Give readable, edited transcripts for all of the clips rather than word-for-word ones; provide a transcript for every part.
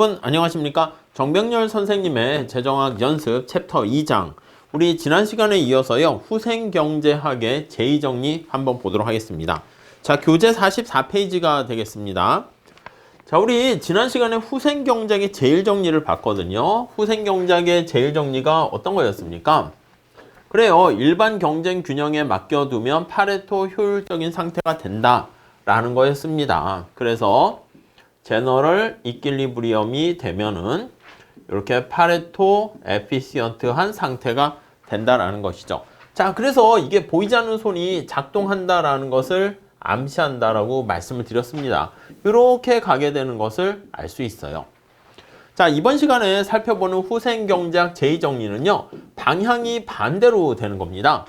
여러분 안녕하십니까? 정병렬 선생님의 재정학 연습 챕터 2장 우리 지난 시간에 이어서요 후생경제학의 제2정리 한번 보도록 하겠습니다. 자, 교재 44페이지가 되겠습니다. 자, 우리 지난 시간에 후생경제학의 제1정리를 봤거든요. 후생경제학의 제1정리가 어떤 거였습니까? 그래요, 일반 경쟁 균형에 맡겨두면 파레토 효율적인 상태가 된다 라는 거였습니다. 그래서 제너럴 이퀄리브리엄이 되면은 이렇게 파레토 에피시언트한 상태가 된다라는 것이죠. 자, 그래서 이게 보이지 않는 손이 작동한다라는 것을 암시한다라고 말씀을 드렸습니다. 이렇게 가게 되는 것을 알 수 있어요. 자, 이번 시간에 살펴보는 후생경제학 제2정리는요 방향이 반대로 되는 겁니다.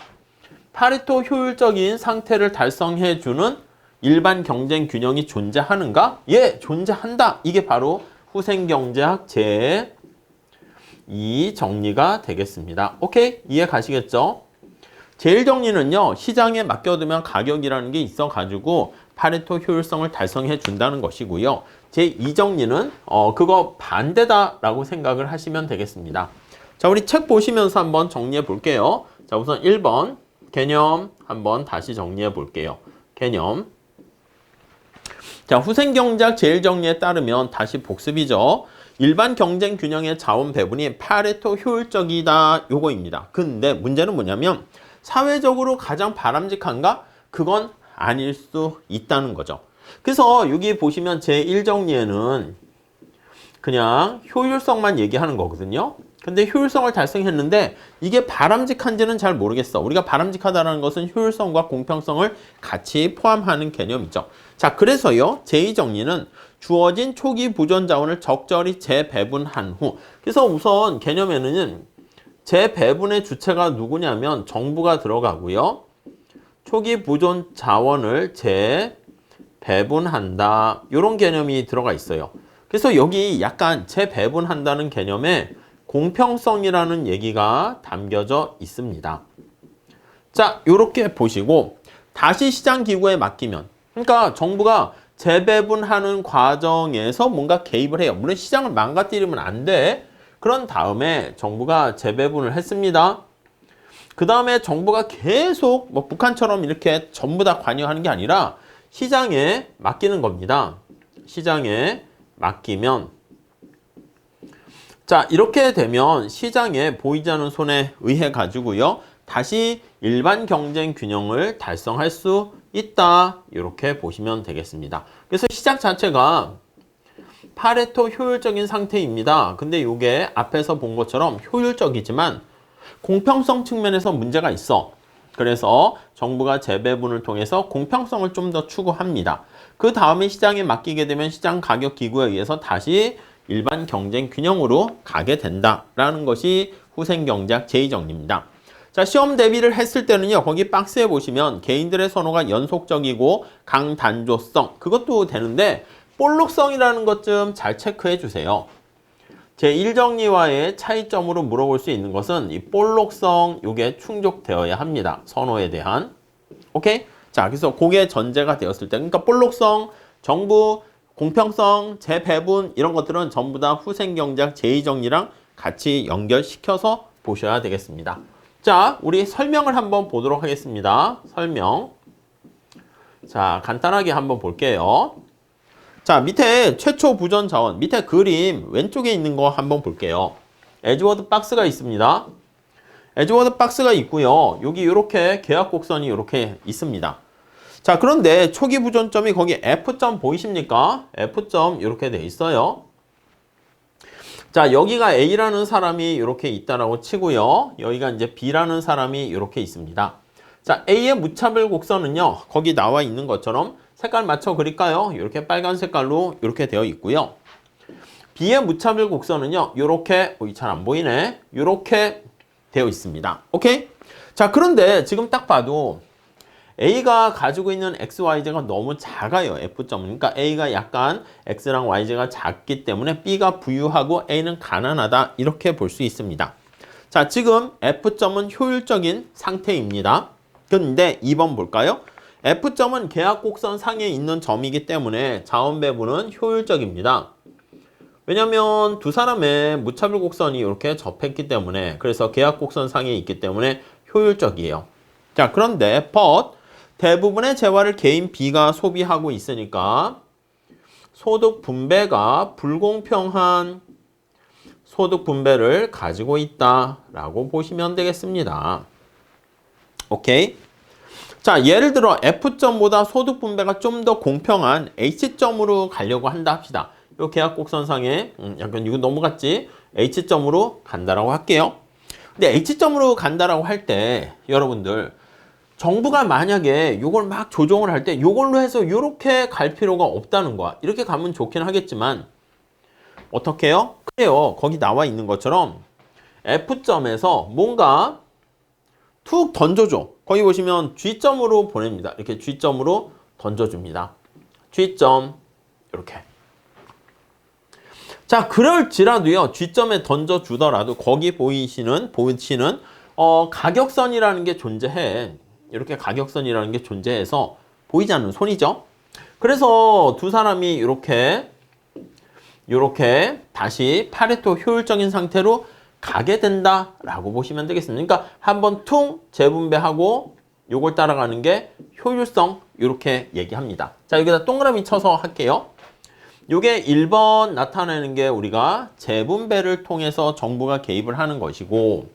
파레토 효율적인 상태를 달성해주는 일반 경쟁 균형이 존재하는가? 예, 존재한다. 이게 바로 후생경제학 제2정리가 되겠습니다. 오케이? 이해 가시겠죠? 제1정리는요, 시장에 맡겨두면 가격이라는 게 있어가지고 파레토 효율성을 달성해 준다는 것이고요. 제2정리는 그거 반대다라고 생각을 하시면 되겠습니다. 자, 우리 책 보시면서 한번 정리해 볼게요. 자, 우선 1번 개념 한번 다시 정리해 볼게요. 개념. 자, 후생경제학 제1정리에 따르면 다시 복습이죠. 일반 경쟁 균형의 자원 배분이 파레토 효율적이다 요거입니다. 근데 문제는 뭐냐면 사회적으로 가장 바람직한가? 그건 아닐 수 있다는 거죠. 그래서 여기 보시면 제1정리에는 그냥 효율성만 얘기하는 거거든요. 근데 효율성을 달성했는데 이게 바람직한지는 잘 모르겠어. 우리가 바람직하다는 것은 효율성과 공평성을 같이 포함하는 개념이죠. 자, 그래서요 제2정리는 주어진 초기 보존 자원을 적절히 재배분한 후, 그래서 우선 개념에는 재배분의 주체가 누구냐면 정부가 들어가고요. 초기 보존 자원을 재배분한다. 이런 개념이 들어가 있어요. 그래서 여기 약간 재배분한다는 개념에 공평성이라는 얘기가 담겨져 있습니다. 자, 이렇게 보시고 다시 시장 기구에 맡기면, 그러니까 정부가 재배분하는 과정에서 뭔가 개입을 해요. 물론 시장을 망가뜨리면 안 돼. 그런 다음에 정부가 재배분을 했습니다. 그 다음에 정부가 계속 뭐 북한처럼 이렇게 전부 다 관여하는 게 아니라 시장에 맡기는 겁니다. 시장에 맡기면, 자, 이렇게 되면 시장에 보이지 않는 손에 의해 가지고요 다시 일반 경쟁 균형을 달성할 수 있다. 이렇게 보시면 되겠습니다. 그래서 시장 자체가 파레토 효율적인 상태입니다. 근데 이게 앞에서 본 것처럼 효율적이지만 공평성 측면에서 문제가 있어. 그래서 정부가 재배분을 통해서 공평성을 좀 더 추구합니다. 그 다음에 시장에 맡기게 되면 시장 가격 기구에 의해서 다시 일반 경쟁 균형으로 가게 된다라는 것이 후생경제학 제2정리입니다. 자, 시험 대비를 했을 때는요, 거기 박스에 보시면 개인들의 선호가 연속적이고 강단조성, 그것도 되는데 볼록성이라는 것 좀 잘 체크해 주세요. 제1정리와의 차이점으로 물어볼 수 있는 것은 이 볼록성, 요게 충족되어야 합니다. 선호에 대한. 오케이? 자, 그래서 그게 전제가 되었을 때, 그러니까 볼록성, 정부, 공평성, 재배분 이런 것들은 전부 다 후생경제학 제2정리랑 같이 연결시켜서 보셔야 되겠습니다. 자, 우리 설명을 한번 보도록 하겠습니다. 설명. 자, 간단하게 한번 볼게요. 자, 밑에 최초 보존 자원, 밑에 그림 왼쪽에 있는 거 한번 볼게요. 에즈워드 박스가 있습니다. 에즈워드 박스가 있고요. 여기 이렇게 계약 곡선이 이렇게 있습니다. 자, 그런데 초기 보존점이 거기 F점 보이십니까? F점 이렇게 돼 있어요. 자, 여기가 A라는 사람이 이렇게 있다라고 치고요. 여기가 이제 B라는 사람이 이렇게 있습니다. 자, A의 무차별 곡선은요, 거기 나와 있는 것처럼 색깔 맞춰 그릴까요? 이렇게 빨간 색깔로 이렇게 되어 있고요. B의 무차별 곡선은요, 이렇게, 잘 안 보이네. 이렇게 되어 있습니다. 오케이? 자, 그런데 지금 딱 봐도 A가 가지고 있는 X, YZ가 너무 작아요. F점은. 그러니까 A가 약간 X랑 YZ가 작기 때문에 B가 부유하고 A는 가난하다. 이렇게 볼 수 있습니다. 자, 지금 F점은 효율적인 상태입니다. 그런데 2번 볼까요? F점은 계약 곡선 상에 있는 점이기 때문에 자원 배분은 효율적입니다. 왜냐면 두 사람의 무차별 곡선이 이렇게 접했기 때문에, 그래서 계약 곡선 상에 있기 때문에 효율적이에요. 자, 그런데 but 대부분의 재화를 개인 B가 소비하고 있으니까 소득 분배가 불공평한 소득 분배를 가지고 있다라고 보시면 되겠습니다. 오케이? 자, 예를 들어 F점보다 소득 분배가 좀 더 공평한 H점으로 가려고 한다 합시다. 이 계약 곡선상에 약간 이거 넘어갔지? H점으로 간다라고 할게요. 근데 H점으로 간다라고 할 때 여러분들 정부가 만약에 이걸 막 조정을 할 때 이걸로 해서 이렇게 갈 필요가 없다는 거야. 이렇게 가면 좋긴 하겠지만 어떻게 해요? 그래요. 거기 나와 있는 것처럼 F점에서 뭔가 툭 던져줘. 거기 보시면 G점으로 보냅니다. 이렇게 G점으로 던져줍니다. G점 이렇게. 자, 그럴지라도요. G점에 던져주더라도 거기 보이시는 가격선이라는 게 존재해. 이렇게 가격선이라는 게 존재해서 보이지 않는 손이죠. 그래서 두 사람이 이렇게 다시 파레토 효율적인 상태로 가게 된다라고 보시면 되겠습니다. 그러니까 한번 퉁 재분배하고 요걸 따라가는 게 효율성 이렇게 얘기합니다. 자, 여기다 동그라미 쳐서 할게요. 요게 1번 나타내는 게 우리가 재분배를 통해서 정부가 개입을 하는 것이고,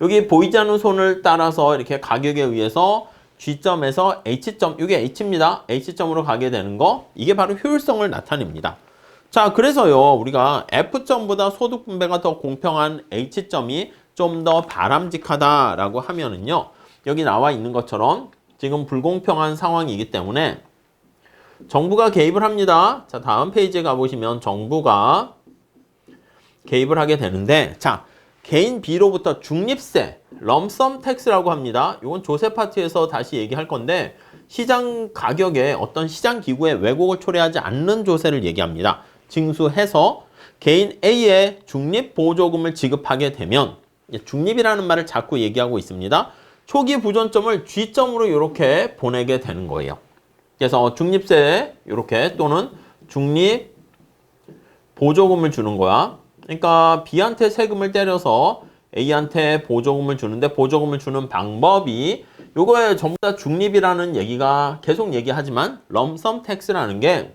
여기 보이지 않는 손을 따라서 이렇게 가격에 의해서 G점에서 H점, 이게 H입니다. H점으로 가게 되는 거, 이게 바로 효율성을 나타냅니다. 자, 그래서요, 우리가 F점보다 소득 분배가 더 공평한 H점이 좀 더 바람직하다라고 하면은요, 여기 나와 있는 것처럼 지금 불공평한 상황이기 때문에 정부가 개입을 합니다. 자, 다음 페이지에 가보시면 정부가 개입을 하게 되는데, 자, 개인 B로부터 중립세, 럼썸 텍스라고 합니다. 이건 조세 파트에서 다시 얘기할 건데, 시장 가격에 어떤 시장 기구의 왜곡을 초래하지 않는 조세를 얘기합니다. 징수해서 개인 A에 중립 보조금을 지급하게 되면, 중립이라는 말을 자꾸 얘기하고 있습니다. 초기 부전점을 G점으로 이렇게 보내게 되는 거예요. 그래서 중립세 이렇게 또는 중립 보조금을 주는 거야. 그러니까 B한테 세금을 때려서 A한테 보조금을 주는데, 보조금을 주는 방법이 요거에 전부 다 중립이라는 얘기가 계속 얘기하지만 럼썸 텍스라는 게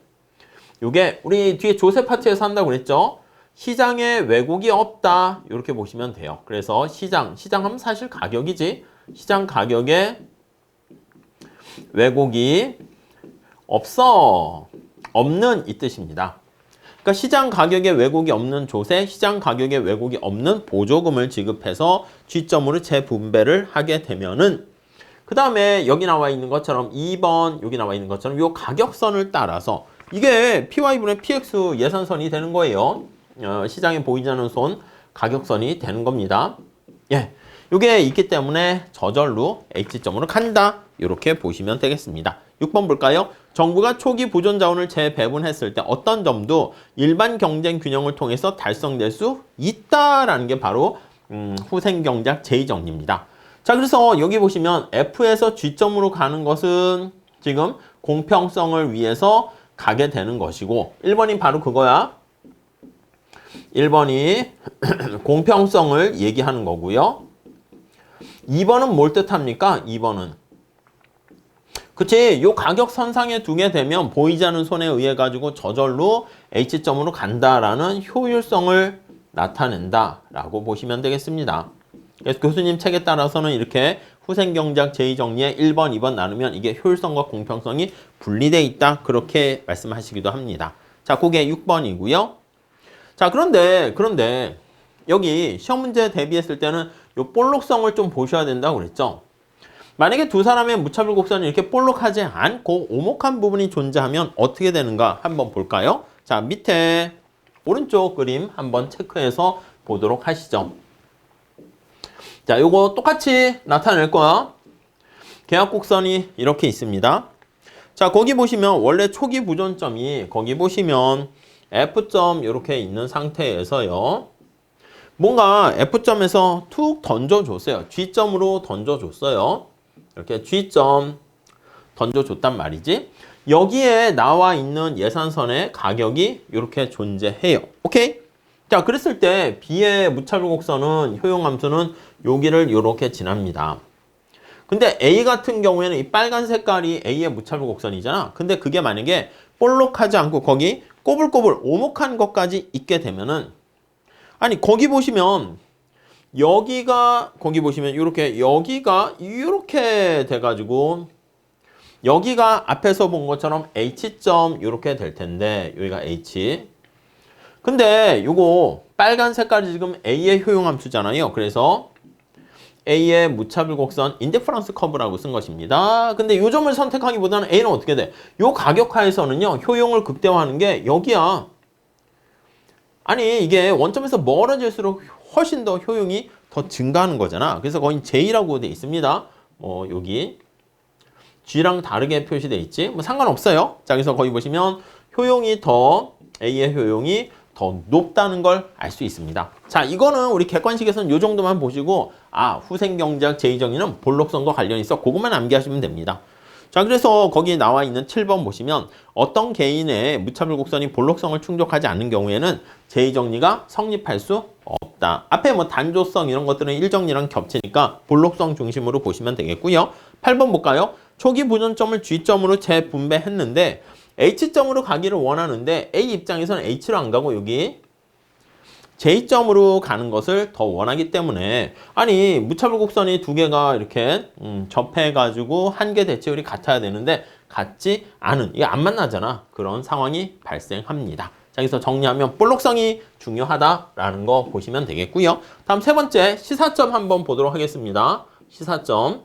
요게 우리 뒤에 조세 파트에서 한다고 그랬죠. 시장에 왜곡이 없다 이렇게 보시면 돼요. 그래서 시장 하면 사실 가격이지. 시장 가격에 왜곡이 없는 이 뜻입니다. 그러니까 시장 가격에 왜곡이 없는 조세, 시장 가격에 왜곡이 없는 보조금을 지급해서 G점으로 재분배를 하게 되면은, 그 다음에 여기 나와 있는 것처럼 2번 여기 나와 있는 것처럼 요 가격선을 따라서 이게 PY분의 PX 예산선이 되는 거예요. 시장에 보이지 않는 손 가격선이 되는 겁니다. 예, 요게 있기 때문에 저절로 H점으로 간다. 이렇게 보시면 되겠습니다. 6번 볼까요? 정부가 초기 보존 자원을 재배분했을 때 어떤 점도 일반 경쟁 균형을 통해서 달성될 수 있다라는 게 바로 후생 경작 제2정리입니다. 자, 그래서 여기 보시면 F에서 G점으로 가는 것은 지금 공평성을 위해서 가게 되는 것이고, 1번이 바로 그거야. 1번이 공평성을 얘기하는 거고요. 2번은 뭘 뜻합니까? 2번은 그치, 요 가격 선상에 두게 되면 보이지 않는 손에 의해 가지고 저절로 H점으로 간다라는 효율성을 나타낸다라고 보시면 되겠습니다. 그래서 교수님 책에 따라서는 이렇게 후생경작 제2정리에 1번, 2번 나누면 이게 효율성과 공평성이 분리되어 있다. 그렇게 말씀하시기도 합니다. 자, 그게 6번이고요. 자, 그런데 여기 시험 문제 대비했을 때는 요 볼록성을 좀 보셔야 된다고 그랬죠. 만약에 두 사람의 무차별 곡선이 이렇게 볼록하지 않고 오목한 부분이 존재하면 어떻게 되는가 한번 볼까요? 자, 밑에 오른쪽 그림 한번 체크해서 보도록 하시죠. 자, 요거 똑같이 나타낼 거야. 계약 곡선이 이렇게 있습니다. 자, 거기 보시면 원래 초기 부존점이 거기 보시면 F점 이렇게 있는 상태에서요. 뭔가 F점에서 툭 던져줬어요. G점으로 던져줬어요. 이렇게 G점 던져줬단 말이지. 여기에 나와 있는 예산선의 가격이 이렇게 존재해요. 오케이? 자, 그랬을 때 B의 무차별 곡선은 효용함수는 여기를 이렇게 지납니다. 근데 A 같은 경우에는 이 빨간 색깔이 A의 무차별 곡선이잖아. 근데 그게 만약에 볼록하지 않고 거기 꼬불꼬불 오목한 것까지 있게 되면은, 아니 거기 보시면 여기가, 거기 보시면 이렇게 여기가 이렇게 돼가지고 여기가 앞에서 본 것처럼 H점 이렇게 될 텐데, 여기가 H. 근데 요거 빨간 색깔이 지금 A의 효용함수잖아요. 그래서 A의 무차별 곡선 인디퍼런스 커브라고 쓴 것입니다. 근데 요 점을 선택하기보다는 A는 어떻게 돼? 요 가격하에서는요, 효용을 극대화하는 게 여기야. 아니 이게 원점에서 멀어질수록 훨씬 더 효용이 더 증가하는 거잖아. 그래서 거의 J라고 돼 있습니다. 여기 G랑 다르게 표시돼 있지? 뭐 상관없어요. 자, 그래서 거기 보시면 효용이 더, A의 효용이 더 높다는 걸 알 수 있습니다. 자, 이거는 우리 객관식에서는 이 정도만 보시고, 아, 후생경제학 제2정의는 볼록선과 관련이 있어. 그것만 암기하시면 됩니다. 자, 그래서 거기 나와 있는 7번 보시면 어떤 개인의 무차별 곡선이 볼록성을 충족하지 않는 경우에는 제2정리가 성립할 수 없다. 앞에 뭐 단조성 이런 것들은 1정리랑 겹치니까 볼록성 중심으로 보시면 되겠고요. 8번 볼까요? 초기 보존점을 G점으로 재분배했는데 H점으로 가기를 원하는데 A 입장에서는 H로 안 가고 여기 J점으로 가는 것을 더 원하기 때문에, 아니 무차별 곡선이 두 개가 이렇게 접해가지고 한 개 대칭율이 같아야 되는데 같지 않은, 이게 안 만나잖아. 그런 상황이 발생합니다. 자, 그래서 정리하면 볼록성이 중요하다라는 거 보시면 되겠고요. 다음 세 번째 시사점 한번 보도록 하겠습니다. 시사점.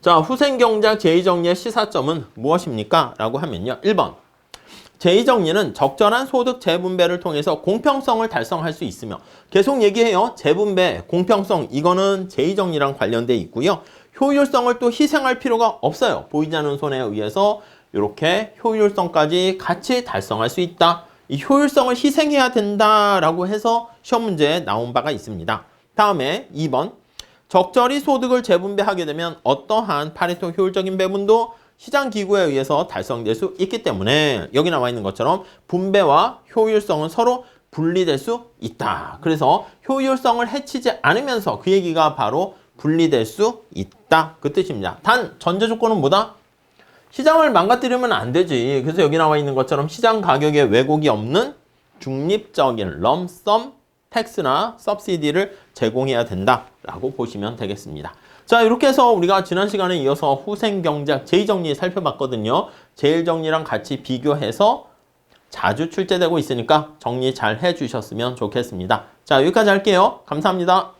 자, 후생경제학 제2정리의 시사점은 무엇입니까? 라고 하면요. 1번. 제2정리는 적절한 소득 재분배를 통해서 공평성을 달성할 수 있으며, 계속 얘기해요. 재분배, 공평성, 이거는 제2정리랑 관련돼 있고요. 효율성을 또 희생할 필요가 없어요. 보이지 않는 손에 의해서 이렇게 효율성까지 같이 달성할 수 있다. 이 효율성을 희생해야 된다라고 해서 시험 문제에 나온 바가 있습니다. 다음에 2번. 적절히 소득을 재분배하게 되면 어떠한 파레토 효율적인 배분도 시장 기구에 의해서 달성될 수 있기 때문에 여기 나와 있는 것처럼 분배와 효율성은 서로 분리될 수 있다. 그래서 효율성을 해치지 않으면서 그 얘기가 바로 분리될 수 있다. 그 뜻입니다. 단 전제 조건은 뭐다? 시장을 망가뜨리면 안 되지. 그래서 여기 나와 있는 것처럼 시장 가격에 왜곡이 없는 중립적인 럼썸 텍스나 서브시디를 제공해야 된다라고 보시면 되겠습니다. 자, 이렇게 해서 우리가 지난 시간에 이어서 후생경제학 제2정리 살펴봤거든요. 제1정리랑 같이 비교해서 자주 출제되고 있으니까 정리 잘 해주셨으면 좋겠습니다. 자, 여기까지 할게요. 감사합니다.